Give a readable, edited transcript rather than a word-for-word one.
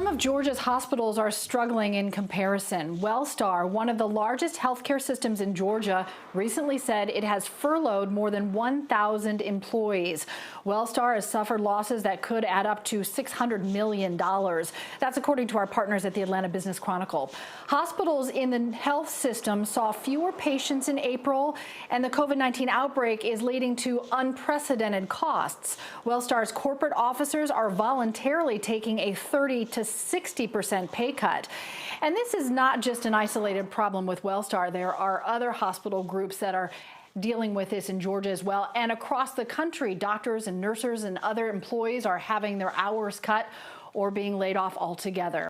Some of Georgia's hospitals are struggling in comparison. Wellstar, one of the largest healthcare systems in Georgia, recently said it has furloughed more than 1,000 employees. Wellstar has suffered losses that could add up to $600 million. That's according to our partners at the Atlanta Business Chronicle. Hospitals in the health system saw fewer patients in April, and the COVID-19 outbreak is leading to unprecedented costs. Wellstar's corporate officers are voluntarily taking a 30 to 60% pay cut. And this is not just an isolated problem with Wellstar. There are other hospital groups that are dealing with this in Georgia as well. And across the country, doctors and nurses and other employees are having their hours cut or being laid off altogether.